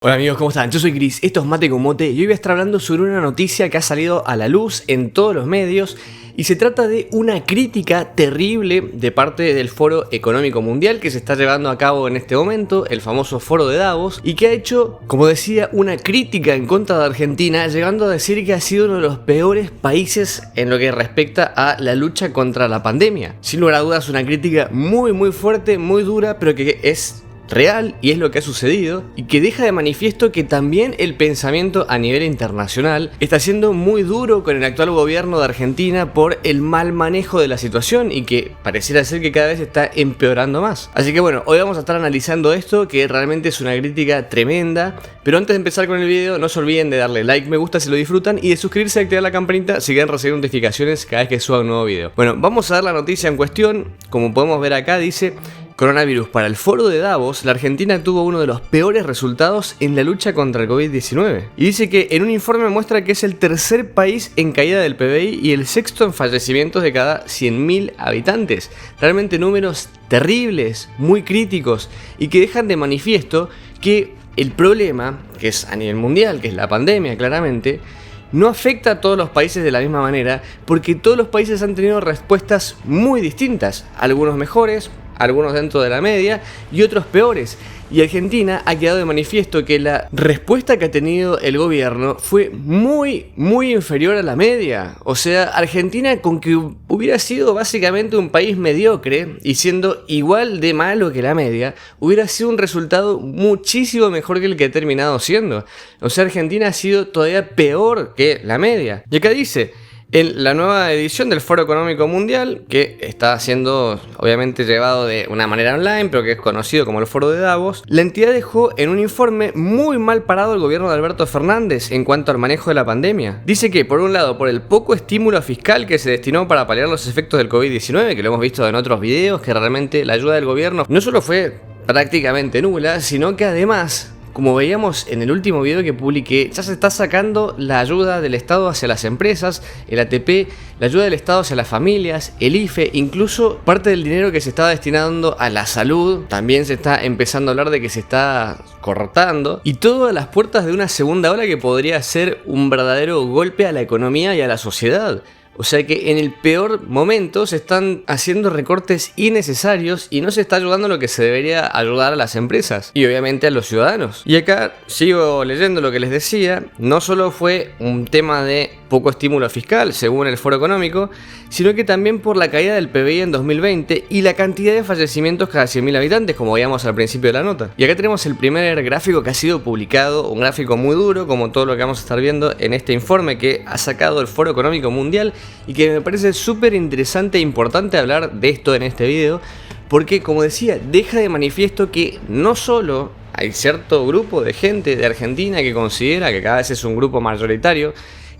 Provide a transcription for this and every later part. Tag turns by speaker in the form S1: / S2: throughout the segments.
S1: Hola amigos, ¿cómo están? Yo soy Chris, esto es Mate con Mote y hoy voy a estar hablando sobre una noticia que ha salido a la luz en todos los medios y se trata de una crítica terrible de parte del Foro Económico Mundial que se está llevando a cabo en este momento, el famoso Foro de Davos, y que ha hecho, como decía, una crítica en contra de Argentina, llegando a decir que ha sido uno de los peores países en lo que respecta a la lucha contra la pandemia. Sin lugar a dudas, una crítica muy fuerte, muy dura, pero que es real y es lo que ha sucedido y que deja de manifiesto que también el pensamiento a nivel internacional está siendo muy duro con el actual gobierno de Argentina por el mal manejo de la situación y que pareciera ser que cada vez está empeorando más. Así que bueno, hoy vamos a estar analizando esto, que realmente es una crítica tremenda, pero antes de empezar con el video no se olviden de darle like, me gusta si lo disfrutan y de suscribirse y activar la campanita si quieren recibir notificaciones cada vez que suba un nuevo video. Bueno, vamos a ver la noticia en cuestión. Como podemos ver acá dice: coronavirus. Para el Foro de Davos, la Argentina tuvo uno de los peores resultados en la lucha contra el COVID-19. Y dice que en un informe muestra que es el tercer país en caída del PBI y el sexto en fallecimientos de cada 100.000 habitantes. Realmente números terribles, muy críticos y que dejan de manifiesto que el problema, que es a nivel mundial, que es la pandemia claramente, no afecta a todos los países de la misma manera porque todos los países han tenido respuestas muy distintas, algunos mejores, algunos dentro de la media y otros peores. Y Argentina ha quedado de manifiesto que la respuesta que ha tenido el gobierno fue muy inferior a la media. O sea, Argentina, con que hubiera sido básicamente un país mediocre y siendo igual de malo que la media, hubiera sido un resultado muchísimo mejor que el que ha terminado siendo. O sea, Argentina ha sido todavía peor que la media. Y acá dice: en la nueva edición del Foro Económico Mundial, que está siendo obviamente llevado de una manera online, pero que es conocido como el Foro de Davos, la entidad dejó en un informe muy mal parado el gobierno de Alberto Fernández en cuanto al manejo de la pandemia. Dice que, por un lado, por el poco estímulo fiscal que se destinó para paliar los efectos del COVID-19, que lo hemos visto en otros videos, que realmente la ayuda del gobierno no solo fue prácticamente nula, sino que además, como veíamos en el último video que publiqué, ya se está sacando la ayuda del Estado hacia las empresas, el ATP, la ayuda del Estado hacia las familias, el IFE, incluso parte del dinero que se estaba destinando a la salud, también se está empezando a hablar de que se está cortando, y todo a las puertas de una segunda ola que podría ser un verdadero golpe a la economía y a la sociedad. O sea que en el peor momento se están haciendo recortes innecesarios y no se está ayudando lo que se debería ayudar a las empresas y obviamente a los ciudadanos. Y acá sigo leyendo lo que les decía, no solo fue un tema de poco estímulo fiscal según el Foro Económico, sino que también por la caída del PBI en 2020 y la cantidad de fallecimientos cada 100.000 habitantes, como veíamos al principio de la nota. Y acá tenemos el primer gráfico que ha sido publicado, un gráfico muy duro como todo lo que vamos a estar viendo en este informe que ha sacado el Foro Económico Mundial, y que me parece súper interesante e importante hablar de esto en este video, porque como decía, deja de manifiesto que no solo hay cierto grupo de gente de Argentina que considera, que cada vez es un grupo mayoritario,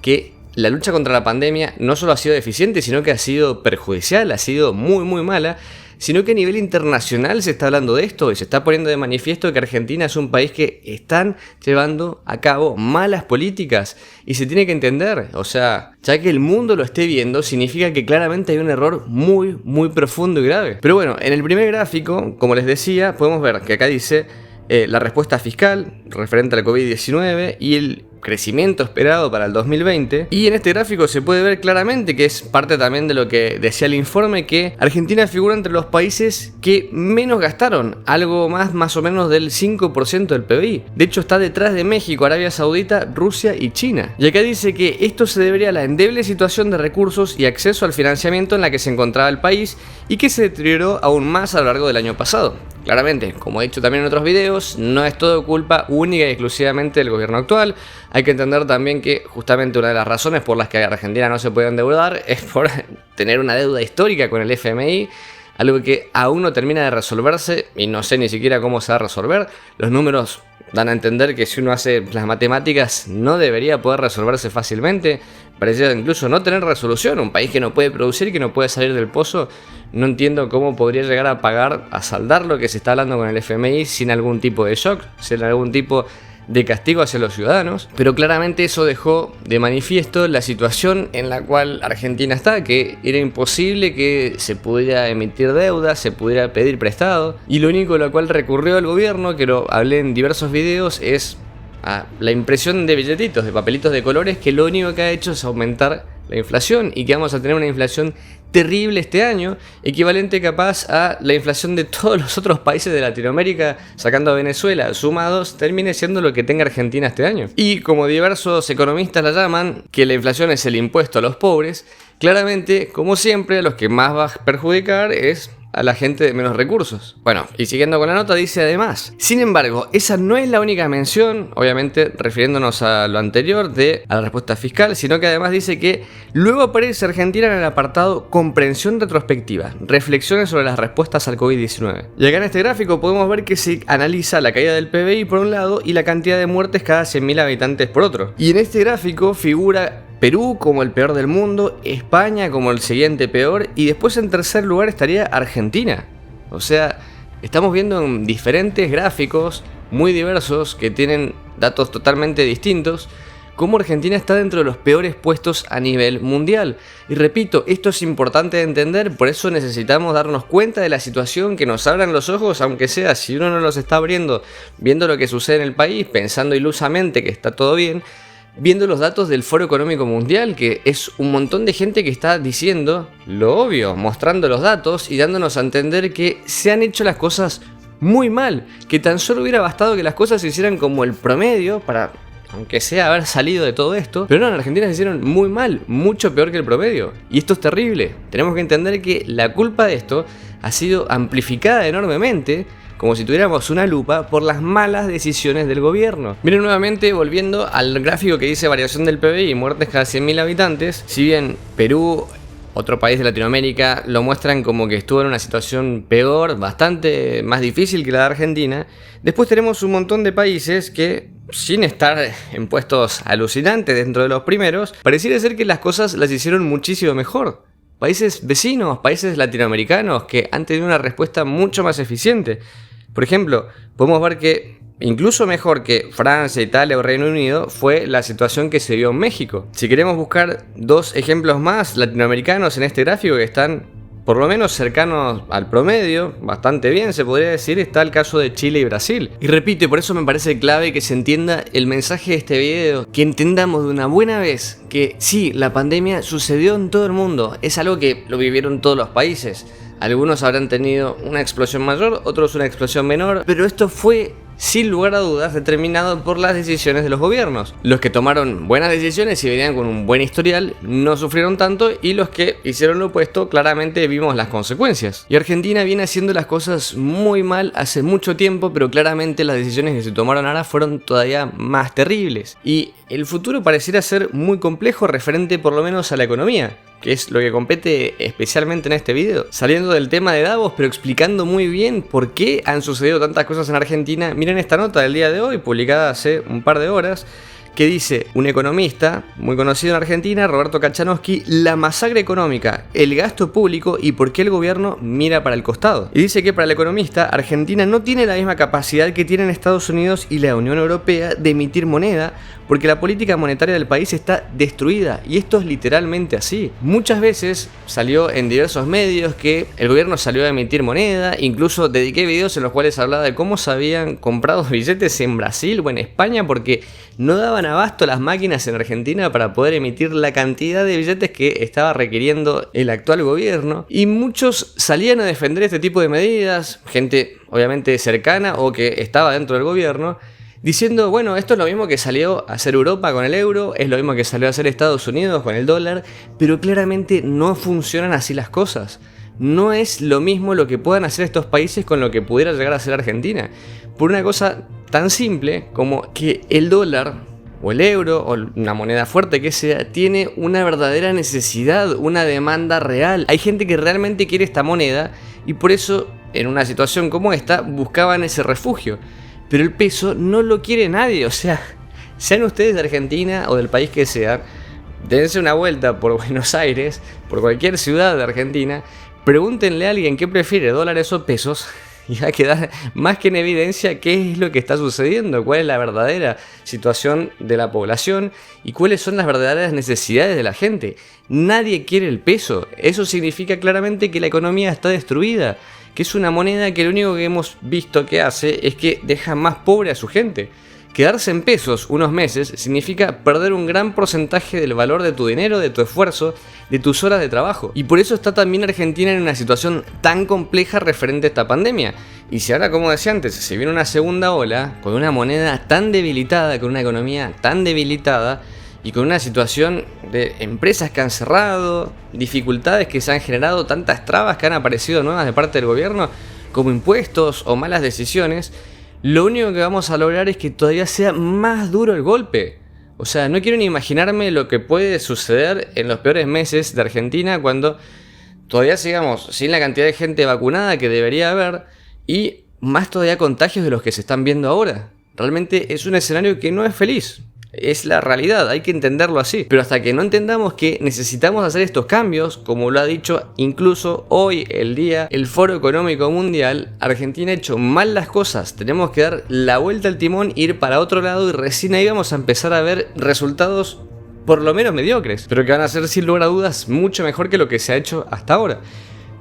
S1: que la lucha contra la pandemia no solo ha sido deficiente, sino que ha sido perjudicial, ha sido muy mala, sino que a nivel internacional se está hablando de esto y se está poniendo de manifiesto que Argentina es un país que están llevando a cabo malas políticas y se tiene que entender. O sea, ya que el mundo lo esté viendo, significa que claramente hay un error muy profundo y grave. Pero bueno, en el primer gráfico, como les decía, podemos ver que acá dice la respuesta fiscal referente al COVID-19 y el crecimiento esperado para el 2020, y en este gráfico se puede ver claramente, que es parte también de lo que decía el informe, que Argentina figura entre los países que menos gastaron, algo más o menos del 5% del PBI. De hecho está detrás de México, Arabia Saudita, Rusia y China. Y acá dice que esto se debería a la endeble situación de recursos y acceso al financiamiento en la que se encontraba el país y que se deterioró aún más a lo largo del año pasado. Claramente, como he dicho también en otros videos, no es todo culpa única y exclusivamente del gobierno actual. Hay que entender también que justamente una de las razones por las que Argentina no se puede endeudar es por tener una deuda histórica con el FMI, algo que aún no termina de resolverse y no sé ni siquiera cómo se va a resolver. Los números dan a entender que si uno hace las matemáticas no debería poder resolverse fácilmente. Parecía incluso no tener resolución. Un país que no puede producir y que no puede salir del pozo, no entiendo cómo podría llegar a pagar, a saldar lo que se está hablando con el FMI sin algún tipo de shock, sin algún tipo de castigo hacia los ciudadanos, pero claramente eso dejó de manifiesto la situación en la cual Argentina está, que era imposible que se pudiera emitir deuda, se pudiera pedir prestado, y lo único a lo cual recurrió el gobierno, que lo hablé en diversos videos, es a la impresión de billetitos, de papelitos de colores, que lo único que ha hecho es aumentar la inflación y que vamos a tener una inflación terrible este año, equivalente capaz a la inflación de todos los otros países de Latinoamérica, sacando a Venezuela, sumados, termine siendo lo que tenga Argentina este año. Y como diversos economistas la llaman, que la inflación es el impuesto a los pobres, claramente, como siempre, a los que más va a perjudicar es a la gente de menos recursos. Bueno, y siguiendo con la nota dice además, sin embargo, esa no es la única mención, obviamente refiriéndonos a lo anterior a la respuesta fiscal, sino que además dice que luego aparece Argentina en el apartado comprensión retrospectiva, reflexiones sobre las respuestas al COVID-19. Y acá en este gráfico podemos ver que se analiza la caída del PBI por un lado y la cantidad de muertes cada 100.000 habitantes por otro. Y en este gráfico figura Perú como el peor del mundo, España como el siguiente peor y después en tercer lugar estaría Argentina. O sea, estamos viendo en diferentes gráficos muy diversos que tienen datos totalmente distintos cómo Argentina está dentro de los peores puestos a nivel mundial. Y repito, esto es importante de entender, por eso necesitamos darnos cuenta de la situación, que nos abran los ojos, aunque sea si uno no los está abriendo, viendo lo que sucede en el país, pensando ilusamente que está todo bien, viendo los datos del Foro Económico Mundial, que es un montón de gente que está diciendo lo obvio, mostrando los datos y dándonos a entender que se han hecho las cosas muy mal, que tan solo hubiera bastado que las cosas se hicieran como el promedio para, aunque sea, haber salido de todo esto, pero no, en Argentina se hicieron muy mal, mucho peor que el promedio, y esto es terrible. Tenemos que entender que la culpa de esto ha sido amplificada enormemente, como si tuviéramos una lupa, por las malas decisiones del gobierno. Miren nuevamente, volviendo al gráfico que dice variación del PBI y muertes cada 100.000 habitantes, si bien Perú, otro país de Latinoamérica, lo muestran como que estuvo en una situación peor, bastante más difícil que la de Argentina, después tenemos un montón de países que, sin estar en puestos alucinantes dentro de los primeros, pareciera ser que las cosas las hicieron muchísimo mejor. Países vecinos, países latinoamericanos que han tenido una respuesta mucho más eficiente. Por ejemplo, podemos ver que incluso mejor que Francia, Italia o Reino Unido fue la situación que se dio en México. Si queremos buscar dos ejemplos más latinoamericanos en este gráfico que están por lo menos cercanos al promedio, bastante bien se podría decir, está el caso de Chile y Brasil. Y repito, por eso me parece clave que se entienda el mensaje de este video, que entendamos de una buena vez que sí, la pandemia sucedió en todo el mundo, es algo que lo vivieron todos los países. Algunos habrán tenido una explosión mayor, otros una explosión menor, pero esto fue, sin lugar a dudas, determinado por las decisiones de los gobiernos. Los que tomaron buenas decisiones y venían con un buen historial no sufrieron tanto, y los que hicieron lo opuesto claramente vimos las consecuencias. Y Argentina viene haciendo las cosas muy mal hace mucho tiempo, pero claramente las decisiones que se tomaron ahora fueron todavía más terribles. Y el futuro pareciera ser muy complejo referente por lo menos a la economía, que es lo que compete especialmente en este video. Saliendo del tema de Davos, pero explicando muy bien por qué han sucedido tantas cosas en Argentina, miren esta nota del día de hoy, publicada hace un par de horas, que dice un economista muy conocido en Argentina, Roberto Kachanowski, la masacre económica, el gasto público y por qué el gobierno mira para el costado. Y dice que para el economista, Argentina no tiene la misma capacidad que tienen Estados Unidos y la Unión Europea de emitir moneda, porque la política monetaria del país está destruida, y esto es literalmente así. Muchas veces salió en diversos medios que el gobierno salió a emitir moneda, incluso dediqué videos en los cuales hablaba de cómo se habían comprado billetes en Brasil o en España porque no daban abasto las máquinas en Argentina para poder emitir la cantidad de billetes que estaba requiriendo el actual gobierno, y muchos salían a defender este tipo de medidas, gente obviamente cercana o que estaba dentro del gobierno, diciendo, bueno, esto es lo mismo que salió a hacer Europa con el euro, es lo mismo que salió a hacer Estados Unidos con el dólar, pero claramente no funcionan así las cosas. No es lo mismo lo que puedan hacer estos países con lo que pudiera llegar a hacer Argentina. Por una cosa tan simple como que el dólar o el euro o una moneda fuerte que sea tiene una verdadera necesidad, una demanda real. Hay gente que realmente quiere esta moneda y por eso en una situación como esta buscaban ese refugio. Pero el peso no lo quiere nadie, o sea, sean ustedes de Argentina o del país que sean, dense una vuelta por Buenos Aires, por cualquier ciudad de Argentina, pregúntenle a alguien qué prefiere, dólares o pesos, y va a quedar más que en evidencia qué es lo que está sucediendo, cuál es la verdadera situación de la población y cuáles son las verdaderas necesidades de la gente. Nadie quiere el peso, eso significa claramente que la economía está destruida, que es una moneda que lo único que hemos visto que hace es que deja más pobre a su gente, Quedarse en pesos unos meses significa perder un gran porcentaje del valor de tu dinero, de tu esfuerzo, de tus horas de trabajo. Y por eso está también Argentina en una situación tan compleja referente a esta pandemia. Y si ahora, como decía antes, se viene una segunda ola, con una moneda tan debilitada, con una economía tan debilitada, y con una situación de empresas que han cerrado, dificultades que se han generado, tantas trabas que han aparecido nuevas de parte del gobierno, como impuestos o malas decisiones, lo único que vamos a lograr es que todavía sea más duro el golpe. O sea, no quiero ni imaginarme lo que puede suceder en los peores meses de Argentina cuando todavía sigamos sin la cantidad de gente vacunada que debería haber y más todavía contagios de los que se están viendo ahora. Realmente es un escenario que no es feliz. Es la realidad, hay que entenderlo así. Pero hasta que no entendamos que necesitamos hacer estos cambios, como lo ha dicho incluso hoy el Foro Económico Mundial, Argentina ha hecho mal las cosas. Tenemos que dar la vuelta al timón, ir para otro lado y recién ahí vamos a empezar a ver resultados por lo menos mediocres, pero que van a ser sin lugar a dudas mucho mejor que lo que se ha hecho hasta ahora.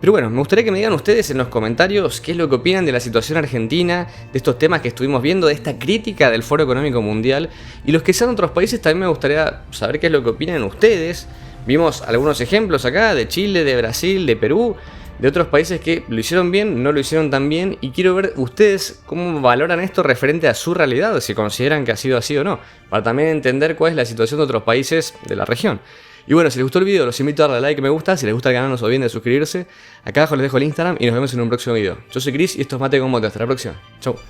S1: Pero bueno, me gustaría que me digan ustedes en los comentarios qué es lo que opinan de la situación argentina, de estos temas que estuvimos viendo, de esta crítica del Foro Económico Mundial. Y los que sean de otros países también me gustaría saber qué es lo que opinan ustedes. Vimos algunos ejemplos acá de Chile, de Brasil, de Perú, de otros países que lo hicieron bien, no lo hicieron tan bien. Y quiero ver ustedes cómo valoran esto referente a su realidad, si consideran que ha sido así o no, para también entender cuál es la situación de otros países de la región. Y bueno, si les gustó el video, los invito a darle like, me gusta. Si les gusta el canal, no se olviden de suscribirse. Acá abajo les dejo el Instagram y nos vemos en un próximo video. Yo soy Chris y esto es Mate con Mote. Hasta la próxima. Chau.